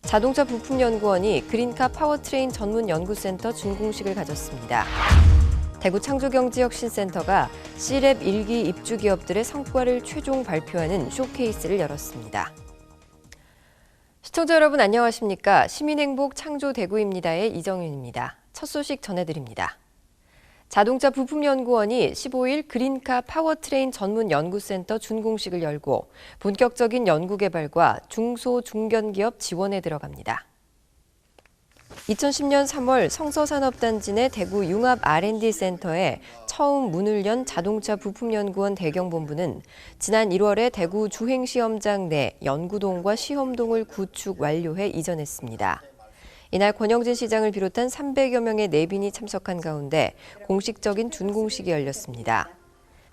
자동차 부품연구원이 그린카 파워트레인 전문 연구센터 준공식을 가졌습니다. 대구 창조경제혁신센터가 C랩 1기 입주 기업들의 성과를 최종 발표하는 쇼케이스를 열었습니다. 시청자 여러분 안녕하십니까? 시민행복 창조대구입니다의 이정윤입니다. 첫 소식 전해드립니다. 자동차 부품연구원이 15일 그린카 파워트레인 전문 연구센터 준공식을 열고 본격적인 연구개발과 중소, 중견기업 지원에 들어갑니다. 2010년 3월 성서산업단지 내 대구 융합 R&D센터에 처음 문을 연 자동차 부품연구원 대경본부는 지난 1월에 대구 주행시험장 내 연구동과 시험동을 구축 완료해 이전했습니다. 이날 권영진 시장을 비롯한 300여 명의 내빈이 참석한 가운데 공식적인 준공식이 열렸습니다.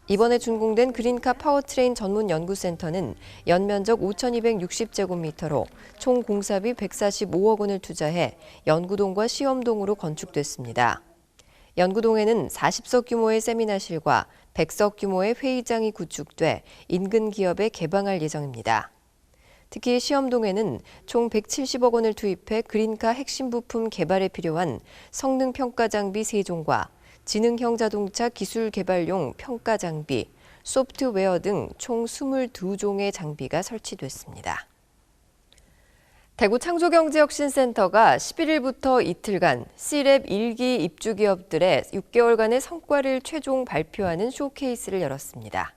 이번에 준공된 그린카 파워트레인 전문 연구센터는 연면적 5,260제곱미터로 총 공사비 145억 원을 투자해 연구동과 시험동으로 건축됐습니다. 연구동에는 40석 규모의 세미나실과 100석 규모의 회의장이 구축돼 인근 기업에 개방할 예정입니다. 특히 시험동에는 총 170억 원을 투입해 그린카 핵심 부품 개발에 필요한 성능 평가 장비 3종과 지능형 자동차 기술 개발용 평가 장비, 소프트웨어 등 총 22종의 장비가 설치됐습니다. 대구 창조경제혁신센터가 11일부터 이틀간 C랩 1기 입주 기업들의 6개월간의 성과를 최종 발표하는 쇼케이스를 열었습니다.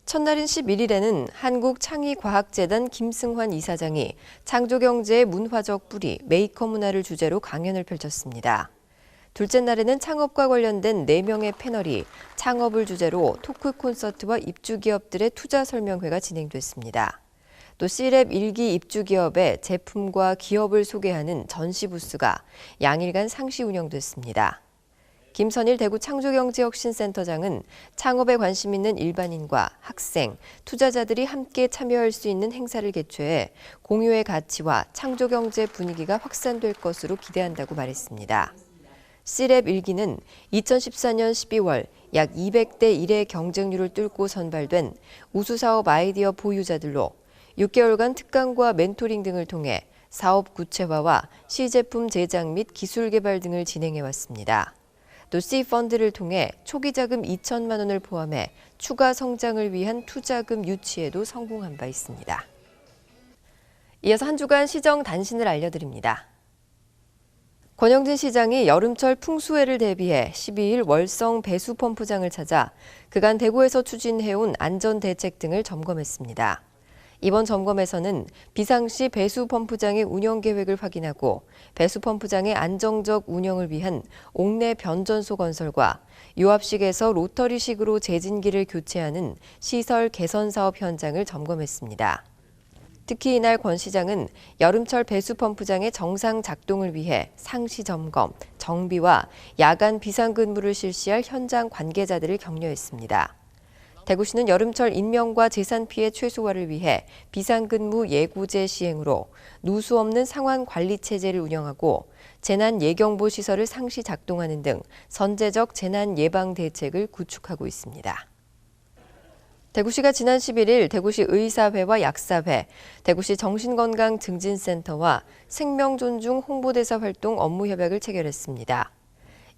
첫날인 11일에는 한국창의과학재단 김승환 이사장이 창조경제의 문화적 뿌리, 메이커 문화를 주제로 강연을 펼쳤습니다. 둘째 날에는 창업과 관련된 4명의 패널이 창업을 주제로 토크 콘서트와 입주 기업들의 투자 설명회가 진행됐습니다. 또 C랩 1기 입주 기업의 제품과 기업을 소개하는 전시 부스가 양일간 상시 운영됐습니다. 김선일 대구 창조경제혁신센터장은 창업에 관심 있는 일반인과 학생, 투자자들이 함께 참여할 수 있는 행사를 개최해 공유의 가치와 창조경제 분위기가 확산될 것으로 기대한다고 말했습니다. C랩 1기는 2014년 12월 약 200대 1의 경쟁률을 뚫고 선발된 우수사업 아이디어 보유자들로 6개월간 특강과 멘토링 등을 통해 사업 구체화와 시제품 제작 및 기술 개발 등을 진행해왔습니다. 또 C펀드를 통해 초기 자금 2천만 원을 포함해 추가 성장을 위한 투자금 유치에도 성공한 바 있습니다. 이어서 한 주간 시정 단신을 알려드립니다. 권영진 시장이 여름철 풍수해를 대비해 12일 월성 배수펌프장을 찾아 그간 대구에서 추진해온 안전대책 등을 점검했습니다. 이번 점검에서는 비상시 배수펌프장의 운영 계획을 확인하고 배수펌프장의 안정적 운영을 위한 옥내 변전소 건설과 유압식에서 로터리식으로 제진기를 교체하는 시설 개선 사업 현장을 점검했습니다. 특히 이날 권 시장은 여름철 배수펌프장의 정상 작동을 위해 상시 점검, 정비와 야간 비상근무를 실시할 현장 관계자들을 격려했습니다. 대구시는 여름철 인명과 재산 피해 최소화를 위해 비상근무 예고제 시행으로 누수 없는 상환 관리 체제를 운영하고 재난 예경보 시설을 상시 작동하는 등 선제적 재난 예방 대책을 구축하고 있습니다. 대구시가 지난 11일 대구시 의사회와 약사회, 대구시 정신건강증진센터와 생명존중 홍보대사 활동 업무 협약을 체결했습니다.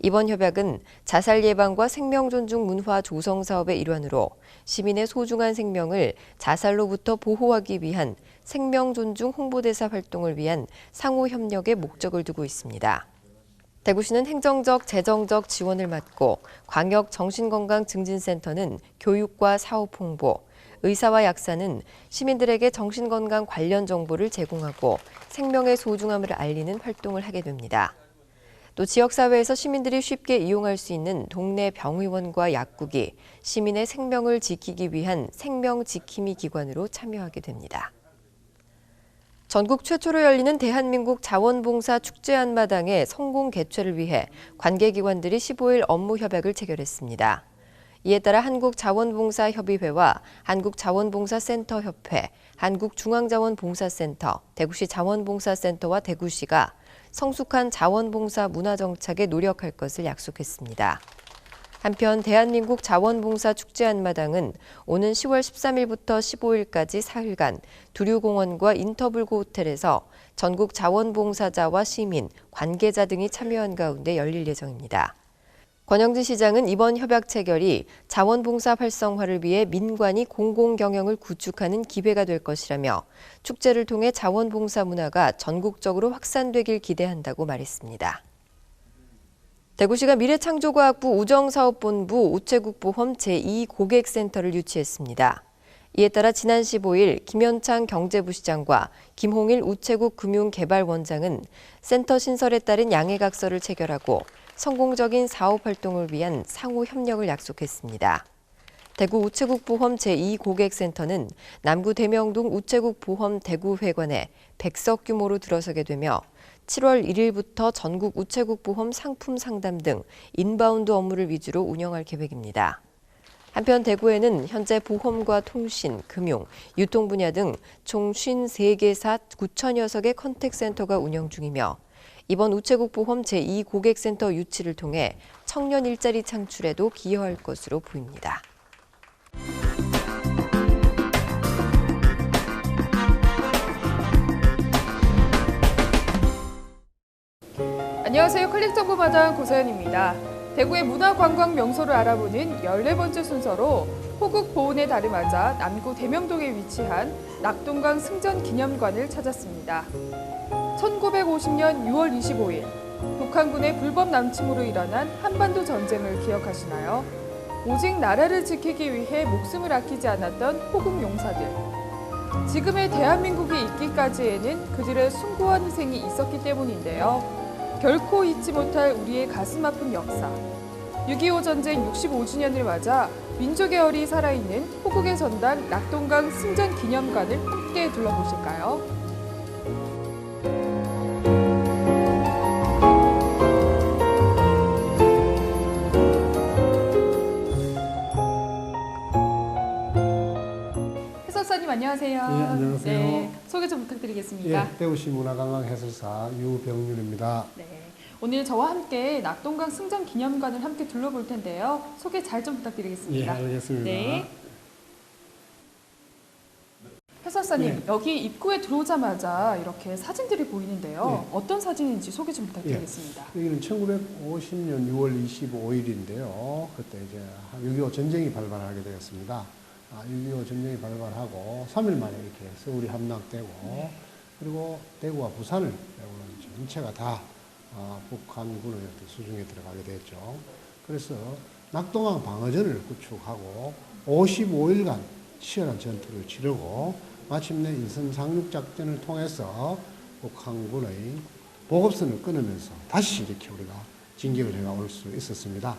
이번 협약은 자살 예방과 생명존중 문화 조성 사업의 일환으로 시민의 소중한 생명을 자살로부터 보호하기 위한 생명존중 홍보대사 활동을 위한 상호 협력에 목적을 두고 있습니다. 대구시는 행정적, 재정적 지원을 맡고 광역정신건강증진센터는 교육과 사업 홍보, 의사와 약사는 시민들에게 정신건강 관련 정보를 제공하고 생명의 소중함을 알리는 활동을 하게 됩니다. 또 지역사회에서 시민들이 쉽게 이용할 수 있는 동네 병의원과 약국이 시민의 생명을 지키기 위한 생명지킴이 기관으로 참여하게 됩니다. 전국 최초로 열리는 대한민국 자원봉사 축제 한마당의 성공 개최를 위해 관계기관들이 15일 업무 협약을 체결했습니다. 이에 따라 한국자원봉사협의회와 한국자원봉사센터협회, 한국중앙자원봉사센터, 대구시 자원봉사센터와 대구시가 성숙한 자원봉사 문화정착에 노력할 것을 약속했습니다. 한편 대한민국 자원봉사축제 한마당은 오는 10월 13일부터 15일까지 사흘간 두류공원과 인터블고 호텔에서 전국 자원봉사자와 시민, 관계자 등이 참여한 가운데 열릴 예정입니다. 권영진 시장은 이번 협약 체결이 자원봉사 활성화를 위해 민관이 공공경영을 구축하는 기회가 될 것이라며 축제를 통해 자원봉사 문화가 전국적으로 확산되길 기대한다고 말했습니다. 대구시가 미래창조과학부 우정사업본부 우체국보험 제2고객센터를 유치했습니다. 이에 따라 지난 15일 김현창 경제부시장과 김홍일 우체국 금융개발원장은 센터 신설에 따른 양해각서를 체결하고 성공적인 사업 활동을 위한 상호 협력을 약속했습니다. 대구 우체국보험 제2고객센터는 남구 대명동 우체국보험 대구회관에 100석 규모로 들어서게 되며 7월 1일부터 전국 우체국보험 상품 상담 등 인바운드 업무를 위주로 운영할 계획입니다. 한편 대구에는 현재 보험과 통신, 금융, 유통 분야 등 총 53개사 9천여 석의 컨택센터가 운영 중이며 이번 우체국보험 제2고객센터 유치를 통해 청년 일자리 창출에도 기여할 것으로 보입니다. 안녕하세요. 클릭정보마당 고서연입니다. 대구의 문화관광 명소를 알아보는 14번째 순서로 호국 보훈에 다름하자 남구 대명동에 위치한 낙동강 승전 기념관을 찾았습니다. 1950년 6월 25일 북한군의 불법 남침으로 일어난 한반도 전쟁을 기억하시나요? 오직 나라를 지키기 위해 목숨을 아끼지 않았던 호국 용사들. 지금의 대한민국이 있기까지에는 그들의 숭고한 희생이 있었기 때문인데요. 결코 잊지 못할 우리의 가슴 아픈 역사. 6.25 전쟁 65주년을 맞아 민족의 얼이 살아있는 호국의 전당 낙동강 승전 기념관을 함께 둘러보실까요? 해설사님 안녕하세요. 예, 안녕하세요. 네, 소개 좀 부탁드리겠습니다. 예, 대구시 문화관광 해설사 유병률입니다. 네, 오늘 저와 함께 낙동강 승전 기념관을 함께 둘러볼 텐데요. 소개 잘 좀 부탁드리겠습니다. 예, 알겠습니다. 네. 해설사님, 네. 여기 입구에 들어오자마자 이렇게 사진들이 보이는데요. 네. 어떤 사진인지 소개 좀 부탁드리겠습니다. 여기는 1950년 6월 25일인데요. 그때 이제 6.25 전쟁이 발발하게 되었습니다. 6.25 전쟁이 발발하고 3일 만에 이렇게 서울이 함락되고 그리고 대구와 부산을 전체가 다 북한군의 어떤 수중에 들어가게 됐죠. 그래서 낙동강 방어전을 구축하고 55일간 치열한 전투를 치르고 마침내 인선 상륙 작전을 통해서 북한군의 보급선을 끊으면서 다시 이렇게 우리가 진격을 해올 수 있었습니다.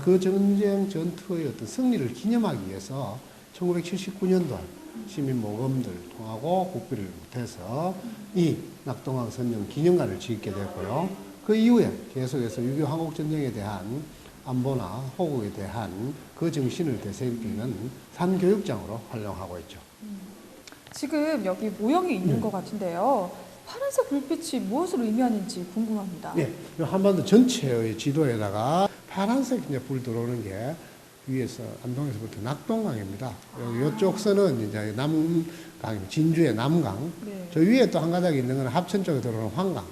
그 전쟁 전투의 어떤 승리를 기념하기 위해서 1979년도에 시민 모금들 통하고 국비를 못해서 이 낙동강 선전 기념관을 짓게 됐고요. 그 이후에 계속해서 6.25 한국전쟁에 대한 안보나 호국에 대한 그 정신을 되새기는 산교육장으로 활용하고 있죠. 지금 여기 모형이 있는 것 같은데요. 파란색 불빛이 무엇을 의미하는지 궁금합니다. 네, 한반도 전체의 지도에다가 파란색 이제 불 들어오는 게 위에서 안동에서부터 낙동강입니다. 이쪽 선은 이제 남강, 진주의 남강. 네. 저 위에 또 한 가닥 있는 건 합천 쪽에 들어오는 황강.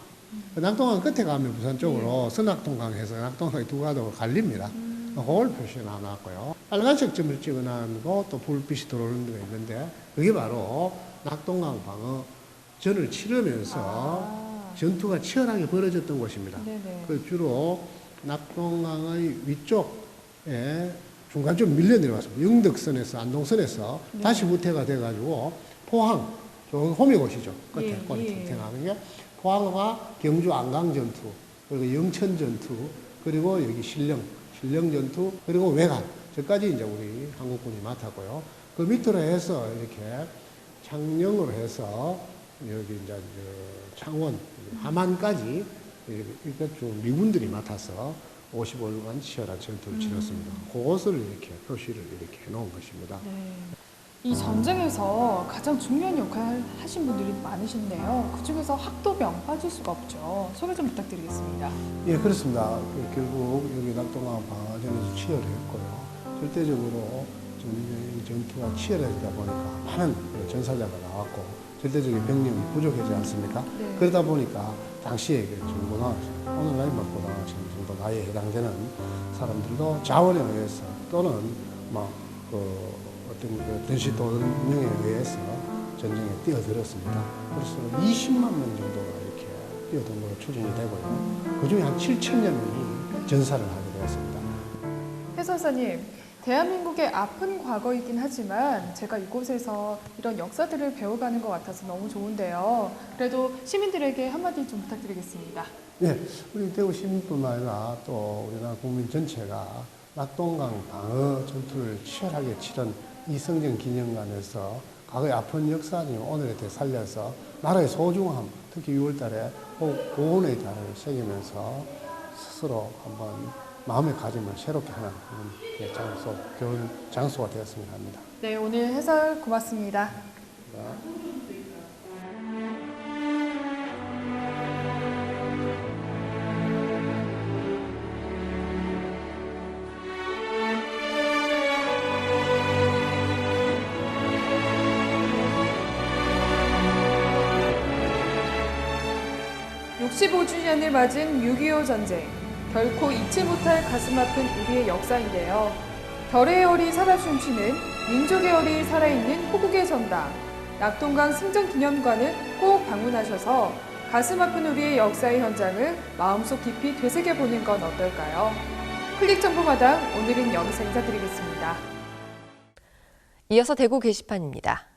낙동강 끝에 가면 부산 쪽으로 서낙동강해서 낙동강이 두 가닥으로 갈립니다. 그걸 표시해 놨고요. 빨간색 점을 찍어놨고 또 불빛이 들어오는 데가 있는데 그게 바로 낙동강 방어전을 치르면서 전투가 치열하게 벌어졌던 곳입니다. 그 주로 낙동강의 위쪽에 중간 좀 밀려 내려왔습니다. 영덕선에서 안동선에서 다시 무태가 돼가지고 포항, 저 호미곶이죠. 끝에 꼬리 탱탱하는 게 포항과 경주 안강 전투, 그리고 영천 전투, 그리고 여기 신령 전투, 그리고 외관 저까지 이제 우리 한국군이 맡았고요. 그 밑으로 해서 이렇게 창녕으로 해서 여기 이제 창원, 함안까지 이렇게 좀 미군들이 맡아서 55일간 치열한 전투를 치렀습니다. 그것을 이렇게 표시를 이렇게 해놓은 것입니다. 네. 이 전쟁에서 가장 중요한 역할을 하신 분들이 많으신데요. 그중에서 학도병 빠질 수가 없죠. 소개 좀 부탁드리겠습니다. 예, 그렇습니다. 결국 여기 낙동강 방어전에서 치열했고요. 절대적으로 전투가 치열해지다 보니까 많은 전사자가 나왔고 절대적인 병력이 부족하지 않습니까? 네. 그러다 보니까 당시에 중고등학생, 오늘날 고등학생 정도 나이에 해당되는 사람들도 자원에 의해서 또는 어떤 전시도령에 의해서 전쟁에 뛰어들었습니다. 그래서 20만 명 정도가 이렇게 뛰어든 걸로 추정이 되고요. 그중에 한 7천여 명이 전사를 하게 되었습니다. 해설사님, 대한민국의 아픈 과거이긴 하지만 제가 이곳에서 이런 역사들을 배워가는 것 같아서 너무 좋은데요. 그래도 시민들에게 한마디 좀 부탁드리겠습니다. 네, 우리 대구 시민뿐만 아니라 또 우리나라 국민 전체가 낙동강 방어 전투를 치열하게 치른 이성정 기념관에서 과거의 아픈 역사를 오늘에 되살려서 나라의 소중함, 특히 6월 달에 보훈의 달을 새기면서 스스로 한번 마음의 가짐을 새롭게 하는 그런 장소, 교훈 장소가 되었으면 합니다. 네, 오늘 해설 고맙습니다. 네. (65주년을) 맞은 6.25 전쟁. 결코 잊지 못할 가슴 아픈 우리의 역사인데요. 별의 열이 살아 숨쉬는 민족의 열이 살아있는 호국의 전당. 낙동강 승전기념관은 꼭 방문하셔서 가슴 아픈 우리의 역사의 현장을 마음속 깊이 되새겨보는 건 어떨까요? 클릭정보마당 오늘은 여기서 인사드리겠습니다. 이어서 대구 게시판입니다.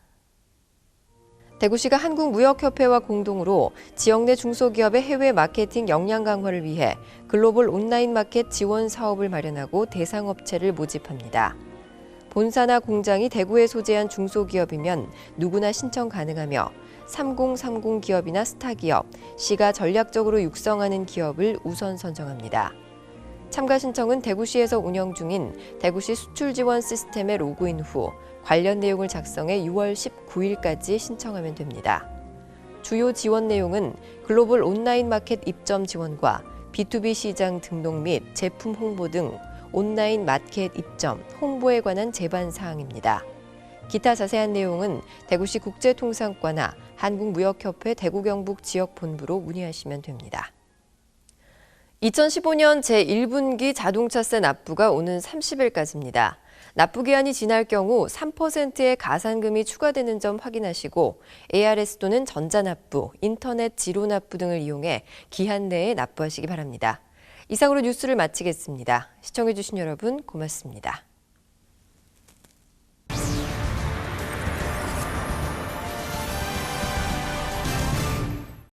대구시가 한국무역협회와 공동으로 지역 내 중소기업의 해외 마케팅 역량 강화를 위해 글로벌 온라인 마켓 지원 사업을 마련하고 대상업체를 모집합니다. 본사나 공장이 대구에 소재한 중소기업이면 누구나 신청 가능하며 3030 기업이나 스타기업, 시가 전략적으로 육성하는 기업을 우선 선정합니다. 참가 신청은 대구시에서 운영 중인 대구시 수출 지원 시스템에 로그인 후 관련 내용을 작성해 6월 19일까지 신청하면 됩니다. 주요 지원 내용은 글로벌 온라인 마켓 입점 지원과 B2B 시장 등록 및 제품 홍보 등 온라인 마켓 입점, 홍보에 관한 제반 사항입니다. 기타 자세한 내용은 대구시 국제통상과나 한국무역협회 대구경북 지역본부로 문의하시면 됩니다. 2015년 제1분기 자동차세 납부가 오는 30일까지입니다. 납부 기한이 지날 경우 3%의 가산금이 추가되는 점 확인하시고 ARS 또는 전자납부, 인터넷 지로납부 등을 이용해 기한 내에 납부하시기 바랍니다. 이상으로 뉴스를 마치겠습니다. 시청해주신 여러분 고맙습니다.